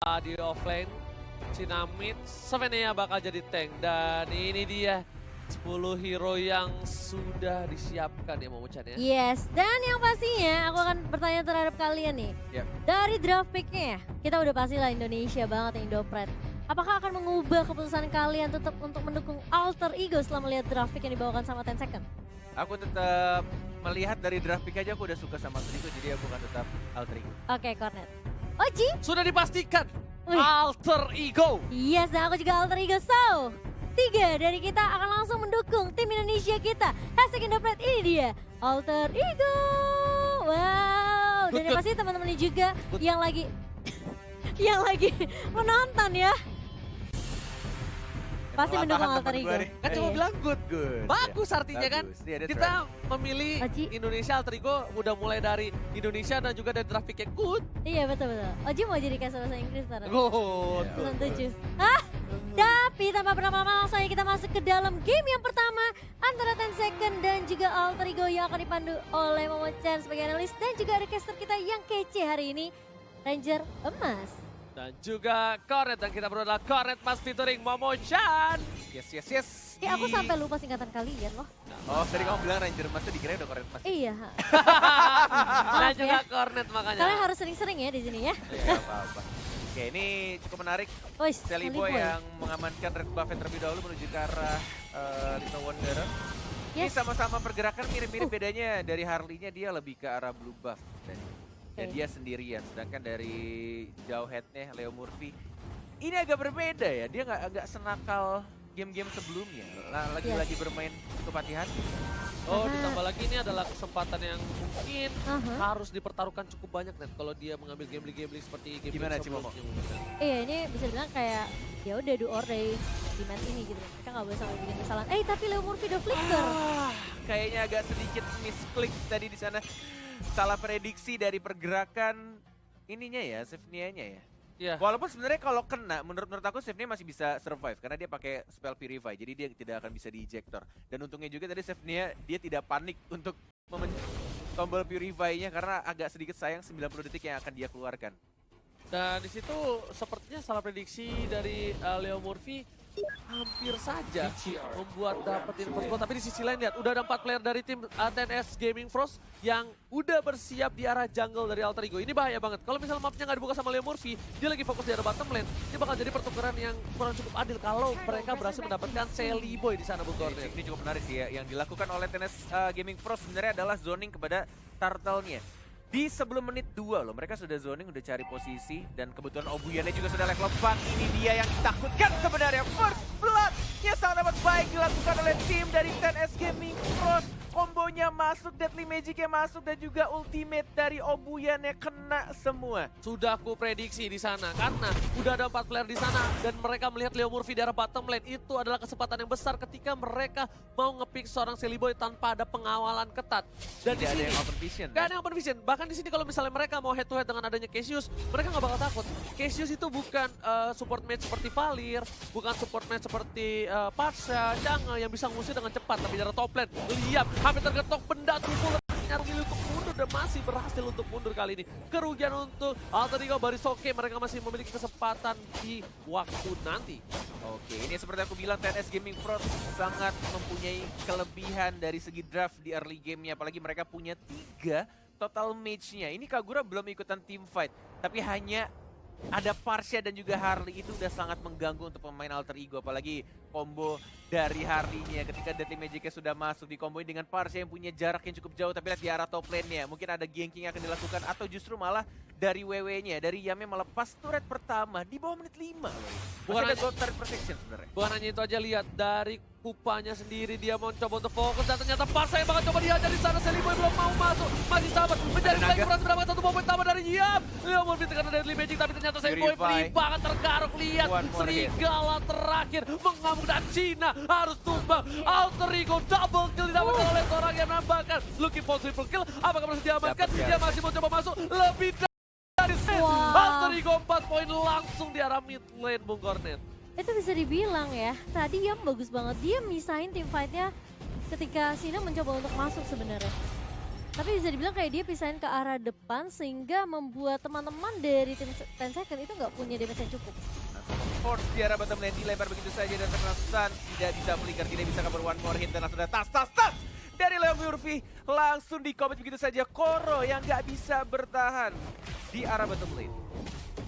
di offlane, Cinnamid, Svenea bakal jadi tank. Dan ini dia 10 hero yang sudah disiapkan ya Momochan ya. Yes, dan yang pastinya aku akan bertanya terhadap kalian nih. Yep. Dari draft picknya, kita udah pastilah Indonesia banget yang Indopred. Apakah akan mengubah keputusan kalian tetap untuk mendukung Alter Ego setelah melihat draft pick yang dibawakan sama 10 Second? Aku tetap melihat dari draft pick aja aku udah suka sama Alter Ego, jadi aku akan tetap Alter Ego. Oke, Cornet. Oji? Sudah dipastikan Wih. Alter Ego. Yes, dan aku juga Alter Ego. So, 3 dari kita akan langsung mendukung tim Indonesia kita. Hashtag Indopred ini dia, Alter Ego. Wow, dan yang pasti teman-teman ini juga yang lagi yang lagi menonton ya. Pasti mendukung Alter Ego. Kan cuma bilang good. Good. Bagus artinya kan. Bagus. Yeah, that's Kita right. memilih Oji. Indonesia Alter Ego udah mulai dari Indonesia dan juga dari draft pick yang good. Iya, betul-betul. Oji mau jadi kayak bahasa Inggris ntar. Good. Ya. Season 7. Hah? Tapi tanpa berlama-lama langsung aja kita masuk ke dalam game yang pertama antara 10 Second dan juga Alter Ego yang akan dipandu oleh Momochan sebagai analis dan juga ada caster kita yang kece hari ini, Ranger Emas. Dan juga Cornet, dan kita berdua adalah Cornet Mas featuring Momochan. Yes. Aku sampai lupa singkatan kalian loh. Oh, tadi kamu bilang Ranger Mas tuh dikira udah keren Mas. Iya. Dan Maaf juga ya. Cornet makanya. Kalian harus sering-sering ya di sini ya. Iya, apa-apa. Oke, ini cukup menarik. Woi, Celiboy yang mengamankan red buff terlebih dahulu menuju ke arah Little Wanderer. Ini Yes. sama-sama pergerakan mirip-mirip bedanya. Dari Harley-nya dia lebih ke arah blue buff. Dan Oke. dia sendirian. Sedangkan dari jauh head-nya Leo Murphy. Ini agak berbeda ya. Dia nggak senakal game-game sebelumnya. Lagi-lagi bermain cukup hati-hati. Oh, Karena- ditambah lagi ini adalah kesempatan yang mungkin Aha. harus dipertaruhkan cukup banyak Net kalau dia mengambil gambling seperti game Gimana, Cimomo? Iya, ini bisa bilang kayak ya udah do or die di match ini gitu. Kita nggak boleh sampai bikin kesalahan. Tapi Leo Murphy udah flicker. Kayaknya agak sedikit misklik tadi di sana. Salah prediksi dari pergerakan ininya ya, Sivnia-nya ya. Iya. Walaupun sebenarnya kalau kena, menurut aku Sivnia masih bisa survive karena dia pakai spell purify, jadi dia tidak akan bisa di-ejector. Dan untungnya juga tadi Sivnia dia tidak panik untuk tombol purify-nya karena agak sedikit sayang 90 detik yang akan dia keluarkan. Dan di situ sepertinya salah prediksi dari Leo Murphy hampir saja membuat dapetin first blood. Tapi di sisi lain lihat udah ada 4 player dari tim 10S Gaming Frost yang udah bersiap di arah jungle dari Alter Ego. Ini bahaya banget. Kalau misalnya mapnya nggak dibuka sama Leo Murphy, dia lagi fokus di arah bottom lane. Ini bakal jadi pertukaran yang kurang cukup adil kalau mereka berhasil mendapatkan Celiboy di sana, Bung Gordon. Ini cukup menarik sih ya. Yang dilakukan oleh TNS Gaming Pro sebenarnya adalah zoning kepada turtle-nya. Di sebelum menit 2 loh, mereka sudah zoning, udah cari posisi. Dan kebetulan Obuyannya juga sudah level 4. Ini dia yang ditakutkan sebenarnya. First blood yang sangat amat baik dilakukan oleh tim dari 10S Gaming Pro. Kombonya masuk, Deadly Magic-nya masuk, dan juga ultimate dari Obuyannya kena semua. Sudah aku prediksi di sana karena udah ada 4 player di sana dan mereka melihat Leo Murphy di arah bottom lane. Itu adalah kesempatan yang besar ketika mereka mau ngepick seorang Celiboy tanpa ada pengawalan ketat. Dan di Tidak ada sini yang open vision. gak ada yang open vision. Bahkan di sini kalau misalnya mereka mau head to head dengan adanya Cassius, mereka nggak bakal takut. Cassius itu bukan support match seperti Valir, bukan support match seperti Pasha, Chang'e yang bisa ngusir dengan cepat. Tapi dari top lane, lihat hampir tergetok benda tubuh memilih untuk mundur dan masih berhasil untuk mundur kali ini. Kerugian untuk Alter Ego Barisoke, mereka masih memiliki kesempatan di waktu nanti. Oke, ini seperti aku bilang 10S Gaming Pro sangat mempunyai kelebihan dari segi draft di early game-nya. Apalagi mereka punya 3 total match-nya. Ini Kagura belum ikutan team fight, tapi hanya ada Parsha dan juga Harley. Itu udah sangat mengganggu untuk pemain Alter Ego. Apalagi combo dari Harley-nya ketika Deadly Magic-nya sudah masuk, dikomboin dengan Parsha yang punya jarak yang cukup jauh. Tapi lihat di arah top lane-nya, mungkin ada ganking yang akan dilakukan. Atau justru malah dari WW-nya, dari Yame melepas turret pertama di bawah menit 5. Bukan Masih ada hanya- gold turret protection sebenarnya. Bukan hanya itu aja, lihat dari kupanya sendiri dia mau coba untuk fokus dan ternyata Pasha yang bakal coba dihajar di sana. Celiboy belum mau masuk, masih sabar mencari Ada flank, naga. berhasil mendapatkan 1 momen tambah dari Yam. Leo Murphy terkena Deadly Magic tapi ternyata Celiboy Purify. free banget tergaruk. Lihat One more hit. serigala terakhir mengamuk dan Cina harus tumbang. Alter Ego double kill didapatkan oleh seorang yang menambahkan. Looking for triple kill, apakah berhasil diamankan? Dapat ya. Dia masih mau coba masuk lebih dari set. Wah. Alter Ego 4 poin langsung di arah mid lane, Bung Cornet. Itu bisa dibilang ya, tadi Yam bagus banget. Dia misahin tim fight-nya ketika Sina mencoba untuk masuk sebenarnya. Tapi bisa dibilang kayak dia pisahin ke arah depan sehingga membuat teman-teman dari tim 10 second itu nggak punya damage yang cukup. Force di arah bottom lane dilempar begitu saja dan terkena stun. Tidak bisa flicker, tidak bisa cover one more hit dan langsung ada tas dari Leo Murphy. Langsung di commit begitu saja. Koro yang nggak bisa bertahan di arah bottom lane.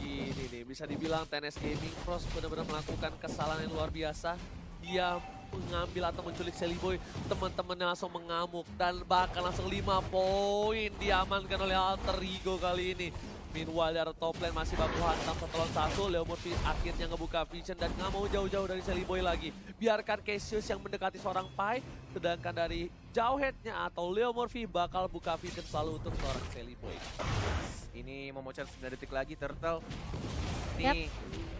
Ini nih bisa dibilang TNS Gaming Pros benar-benar melakukan kesalahan yang luar biasa. Dia mengambil atau menculik Seliboy, teman-temannya langsung mengamuk dan bahkan langsung 5 poin diamankan oleh Alter Ego kali ini. Meanwhile dari top lane masih baku hantam 1 lawan 1. Leo Murphy akhirnya ngebuka vision dan nggak mau jauh-jauh dari Seliboy lagi. Biarkan Cassius yang mendekati seorang Pai, sedangkan dari jauh headnya atau Leo Murphy bakal buka vision selalu untuk seorang Seliboy. Ini memocet 9 detik lagi Turtle. Ini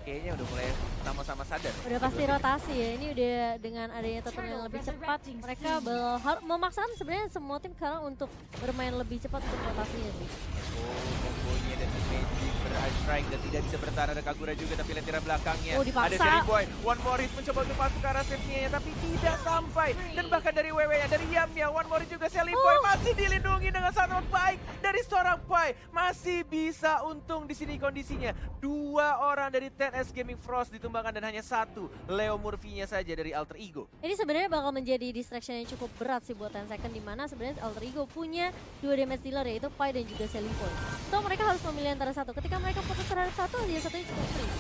kayaknya udah mulai sama-sama sadar. Udah pasti rotasi ya, ini udah dengan adanya totem yang lebih cepat, mereka memaksakan sebenarnya semua tim sekarang untuk bermain lebih cepat untuk rotasinya sih. Oh, kombonya dan Magic berhigh strike dan tidak bisa bertahan. Ada Kagura juga tapi lentiran belakangnya. Oh, dipaksa. Ada Seliboy, one more hit mencoba untuk masuk ke arah safety-nya tapi tidak sampai. Dan bahkan dari WW-nya, dari Yamnya, one more hit juga Seliboy masih dilindungi dengan sangat baik dari seorang Pai. Masih bisa untung di sini kondisinya. 2 orang dari TNS Gaming Frost ditumbangkan dan hanya 1 Leo Murphy-nya saja dari Alter Ego. Ini sebenarnya bakal menjadi distraction yang cukup berat sih buat 10 second, dimana sebenarnya Alter Ego punya 2 damage dealer yaitu Pai dan juga Seliboy. So mereka harus memilih antara satu. Ketika mereka fokus terhadap satu, dia satunya cukup free.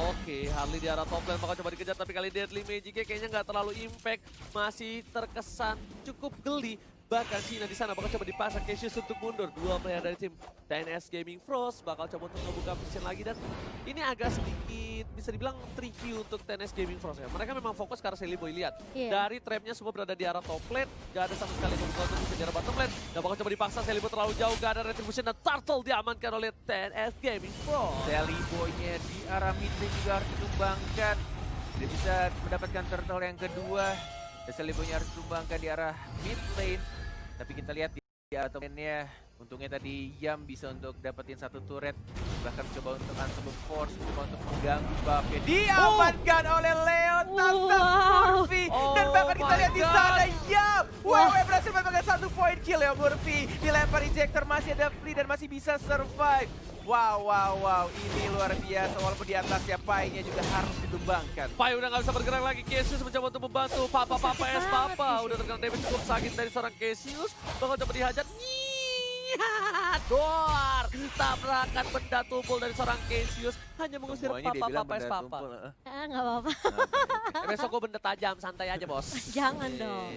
Oke, Harley di arah top lane bakal coba dikejar tapi kali Deadly Magic-nya kayaknya nggak terlalu impact. Masih terkesan cukup geli. Bahkan Sina di sana bakal coba dipasang Cassius untuk mundur. 2 player dari tim TNS Gaming Frost bakal coba untuk ngebuka vision lagi dan ini agak sedikit bisa dibilang tricky untuk TNS Gaming Frost ya. Mereka memang fokus ke arah Seliboy, lihat. Dari trapnya semua berada di arah top lane, gak ada sama sekali untuk di arah bottom lane. Dan bakal coba dipaksa Seliboy terlalu jauh, gak ada retribution dan Turtle diamankan oleh TNS Gaming Frost. Seliboy-nya di arah mid lane juga harus ditumbangkan. Dia bisa mendapatkan Turtle yang kedua. Dan Seliboy-nya harus ditumbangkan di arah mid lane. Tapi kita lihat di arah top lane-nya, untungnya tadi Yam bisa untuk dapetin 1 turret. Bahkan coba untuk Unstoppable Force, coba untuk mengganggu buff-nya. Diamankan oleh Leo Murphy. Dan bahkan kita lihat di sana Yam. WW berhasil mendapatkan 1 point kill. Leo Murphy dilempar injector, masih ada free dan masih bisa survive. Wow, ini luar biasa. Walaupun di atasnya Pai-nya juga harus ditumbangkan. Pai udah gak bisa bergerak lagi. Cassius mencoba untuk membantu. Papa udah terkena damage cukup sakit dari seorang Cassius. Bakal coba dihajar. Doar, tabrakan benda tumpul dari seorang Cassius hanya mengusir Papa. Nggak apa-apa. Besok gue benda tajam, santai aja bos. Jangan dong.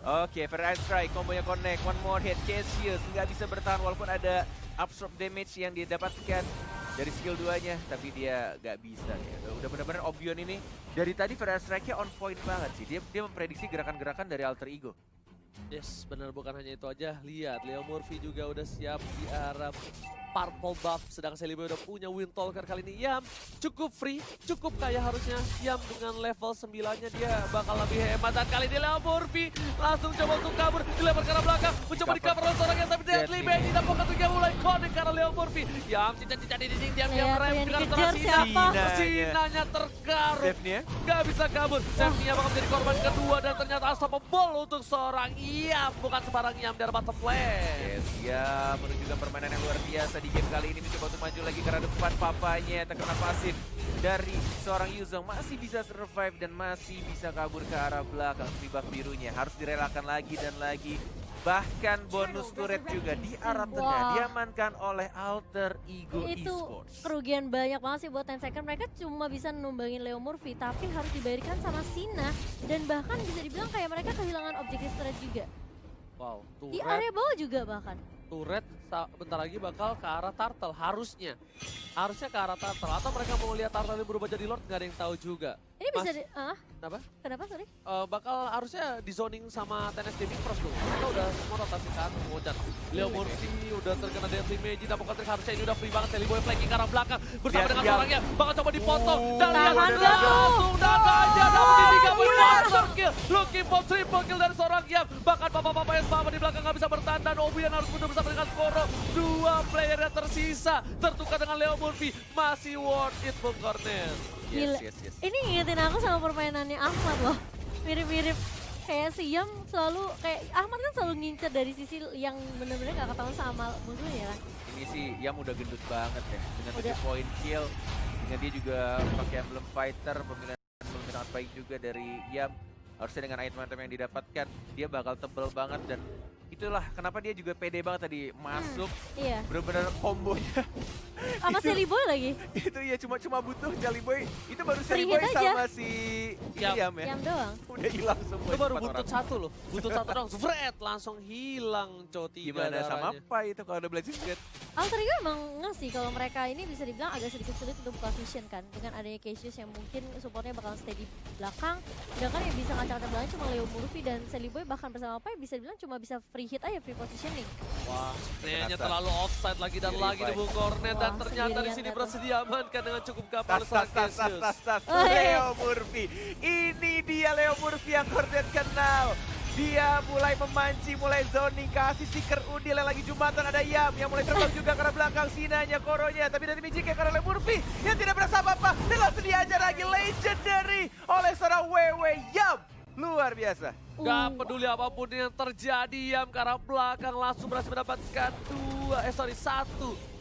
Oke, Fair Strike, kombonya connect, one more hit, Cassius nggak bisa bertahan walaupun ada absorb damage yang dia dapatkan dari skill 2-nya, tapi dia nggak bisa ya. Udah benar-benar Obion ini dari tadi Fair Strike-nya on point banget sih. Dia memprediksi gerakan-gerakan dari Alter Ego. Yes, benar, bukan hanya itu aja. Lihat, Leo Murphy juga udah siap di arah purple buff, sedangkan Seliboy udah punya Windtalker kali ini. Yam cukup free, cukup kaya harusnya. Yam dengan level 9-nya dia bakal lebih hemat. Dan kali ini Leo Murphy langsung coba untuk kabur, dilempar ke arah belakang, mencoba di-cover oleh seorang yang tapi Deadly Magic dapat juga mulai connect karena Leo Murphy. Yam cincang-cincang di dinding, diam-diam rem dengan seorang Sinanya tergaruk, gak bisa kabur. Safety-nya bakal menjadi korban kedua dan ternyata unstoppable untuk seorang Yam, bukan sembarang Yam dari bottom lane. Yes, Yam menunjukkan permainan yang luar biasa di game kali ini, mencoba untuk maju lagi karena depan papanya terkena pasif dari seorang Yuzong. Masih bisa survive dan masih bisa kabur ke arah belakang. Buff birunya harus direlakan lagi dan lagi. Bahkan bonus turret juga di arah tengah diamankan oleh Alter Ego Itu Esports. kerugian banyak banget sih buat 10 second. Mereka cuma bisa numbangin Leo Murphy, tapi harus dibayarkan sama Sina. Dan bahkan bisa dibilang kayak mereka kehilangan objektif turret juga. Wow, Di area bawah juga bahkan. turret bentar lagi bakal ke arah Turtle, harusnya ke arah Turtle, atau mereka mau lihat Turtle ini berubah jadi Lord, nggak ada yang tahu juga. Ini bisa di... Kenapa? Sorry? Bakal harusnya di zoning sama TNS Gaming Frost dong. Mereka udah semua rotasi ke atas, Mojan. Leo Murphy udah terkena Deadly Magic, tapi Patrick harusnya ini udah free banget. Seliboy flanking ke arah belakang bersama dengan seorangnya. Bakal coba dipotong dan lihat langsung dadanya dapat di 3 poin master kill. Looking for triple kill dari seorang Yam. Bahkan Papa Esma di belakang nggak bisa bertahan dan Obian harus mundur bersama dengan Koro. 2 player yang tersisa tertukar dengan Leo Murphy. Masih worth it Bung Cornel. Gila. Ini ngingetin aku sama permainannya Ahmad loh. Mirip-mirip kayak Siam selalu, kayak Ahmad kan selalu ngincer dari sisi yang bener-bener gak ketahuan sama musuhnya kan. Ini sih Yam udah gendut banget ya, dengan Udah. 7 point kill. Dengan dia juga pakai emblem fighter, pemilihan emblem sangat baik juga dari Yam. Harusnya dengan item-item yang didapatkan, dia bakal tebel banget dan itulah kenapa dia juga pede banget tadi masuk. Iya. Bener-bener kombonya. Sama Itu- Silly Boy lagi. Itu ya cuma butuh Jelly Boy. Itu baru Free Jelly Boy hit sama si Yam. Yam ya. Yam doang. Udah hilang semua. Itu baru 4 buntut orang. satu loh. Buntut satu dong. Zvret langsung hilang cow 3 Gimana sama darahnya. Pai itu kalau ada Blazing Jet? Alter Ego emang ngasih kalau mereka ini bisa dibilang agak sedikit sulit untuk buka vision kan. Dengan adanya Cassius yang mungkin supportnya bakal stay di belakang. Sedangkan yang bisa ngacak-ngacak belakang cuma Leo Murphy dan Silly Boy bahkan bersama Pai bisa dibilang cuma bisa free hit aja, free positioning. Wah, sepertinya Ternyata. terlalu offside lagi dan Jadi lagi di Pai. Bung Cornet dan Wah, ternyata di sendirian sini datang. berhasil diamankan dengan cukup kapal Tas, seorang Cassius. Oh, iya. Leo Murphy. Ini dia Leo Murphy yang Cornet kenal. Dia mulai memancing, mulai zoning, kasih stiker Udil yang lagi Jumatan. Ada Yam yang mulai terbang juga karena belakang Sinanya, Koronya. Tapi dari Mijike karena Leo Murphy yang tidak berasa apa-apa. Dan langsung diajar lagi legendary oleh seorang Wewe Yam. Luar biasa. Gak peduli apapun yang terjadi, Yam ke arah belakang langsung berhasil mendapatkan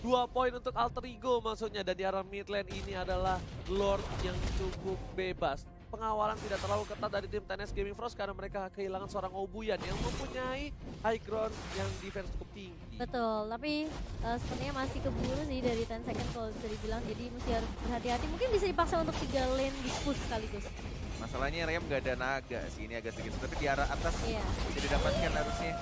2 poin untuk Alter Ego maksudnya. Dan di arah mid lane ini adalah Lord yang cukup bebas. Pengawalan tidak terlalu ketat dari tim TNS Gaming Frost karena mereka kehilangan seorang Obuyan yang mempunyai high ground yang defense cukup tinggi. Betul, tapi sepertinya masih keburu sih dari 10 second kalau bisa dibilang. Jadi mesti harus berhati-hati. Mungkin bisa dipaksa untuk 3 lane di push sekaligus. Masalahnya Rem gak ada naga sih, ini agak sedikit. Tapi di arah atas Iya. bisa didapatkan harusnya.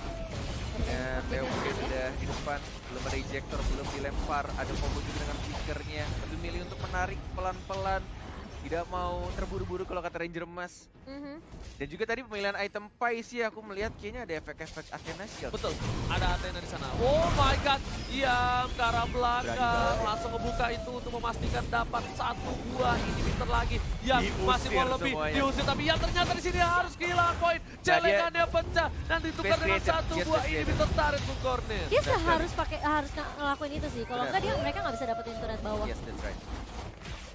Dan Theo mungkin sudah di depan, belum ada ejector, belum dilempar. Ada combo juga dengan flickernya. Lebih milih untuk menarik pelan-pelan. Tidak mau terburu-buru kalau kata Ranger Emas. Dan juga tadi pemilihan item Pai sih aku melihat kayaknya ada efek-efek Athena Shield. Betul, ada Athena di sana. Oh my god, Yam ke arah belakang Berani langsung ngebuka itu untuk memastikan dapat 1 buah inhibitor lagi. Yam masih mau Diusir lebih semuanya. diusir, tapi Yam ternyata di sini harus kehilangan poin. Celengannya pecah dan ditukar Best dengan creator, 1 yes, buah best creator. inhibitor tarik Bung Cornet. Dia harus ngelakuin itu sih. Kalau Benar. enggak mereka nggak bisa dapetin turret bawah. Yes, that's right.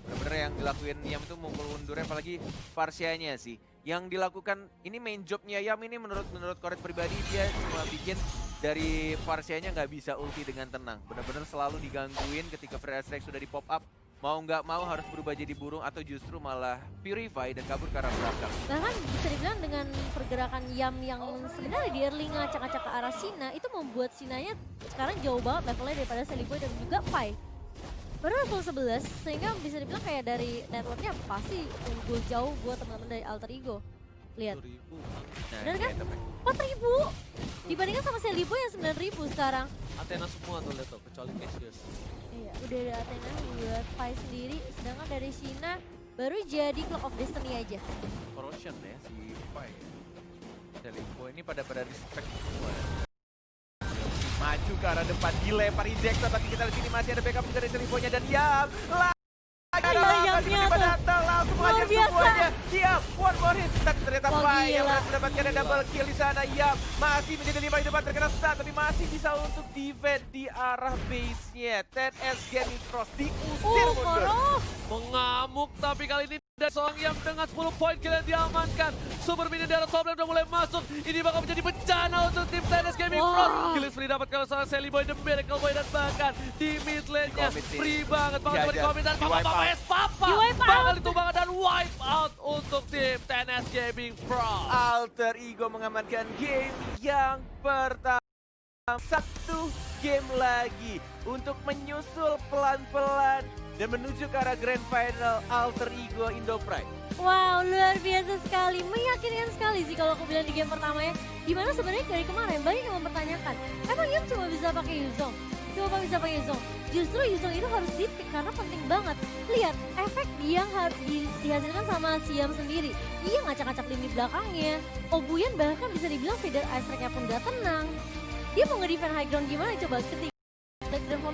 Bener-bener yang dilakuin Yam itu mukul undurnya apalagi Parsianya sih. Yang dilakukan ini main jobnya Yam ini menurut Koret pribadi dia cuma bikin dari Parsianya nggak bisa ulti dengan tenang. Bener-bener selalu digangguin ketika Free Strike sudah di pop up. Mau nggak mau harus berubah jadi burung atau justru malah purify dan kabur ke arah belakang. Bahkan bisa dibilang dengan pergerakan Yam yang sebenarnya di early ngacak-ngacak ke arah Sina, itu membuat Sinanya sekarang jauh banget levelnya daripada Silly Boy dan juga Pai. Baru level 11, sehingga bisa dibilang kayak dari networknya pasti unggul jauh buat teman-teman dari Alter Ego. Lihat, 1000. Nah, Bener ini kan? itemnya. 4.000 dibandingkan sama Silly Boy yang 9.000 sekarang. Athena semua tuh lihat tuh, kecuali Cassius. Iya, udah ada Athena buat Pai sendiri, sedangkan dari Sina baru jadi Clock of Destiny aja. Corrosion ya si Pai. Delipo ini pada respect semua. Maju ke arah depan, dilempar ejector, tapi kita di sini masih ada backup juga dari Delipo-nya dan Yam. Yamnya tuh. Langsung Luar menghajar biasa. semuanya. Yam, one more hit. Tapi ternyata Wah, Pai yang gila. berhasil mendapatkan double kill di sana. Yam masih menjadi 5 di depan terkena stun, tapi masih bisa untuk defend di arah base-nya. 10S Gaming Frost diusir mundur. Koro. Mengamuk tapi kali ini dan seorang Yam dengan 10 poin kill yang diamankan. Super minion dari top lane udah mulai masuk. Ini bakal menjadi bencana untuk tim TNS Gaming Wah. Frost. Kill free dapatkan oleh seorang Silly Boy, The Miracle Boy dan bahkan di mid lane-nya Di commit sih. free banget. Bakal dapat Dihajar. komit dan Di wipe Papa out. es Papa. Di wipe Bakal out. ditumbangkan dan wipe out untuk tim TNS Gaming Frost. Alter Ego mengamankan game yang pertama. 1 game lagi untuk menyusul pelan-pelan dan menuju ke arah Grand Final Alter Ego Indo Pride. Wow, luar biasa sekali, meyakinkan sekali sih kalau aku bilang di game pertamanya. Dimana sebenarnya dari kemarin banyak yang mempertanyakan, emang Yam cuma bisa pakai Yuzong? Cuma bisa pakai Yuzong. Justru Yuzong itu harus di-pick karena penting banget. Lihat, efek yang dihasilkan sama Siam sendiri. Dia ngacak-ngacak lini belakangnya. Obuyan bahkan bisa dibilang feeder ice track-nya pun gak tenang. Dia mau nge-defend high ground gimana coba ketika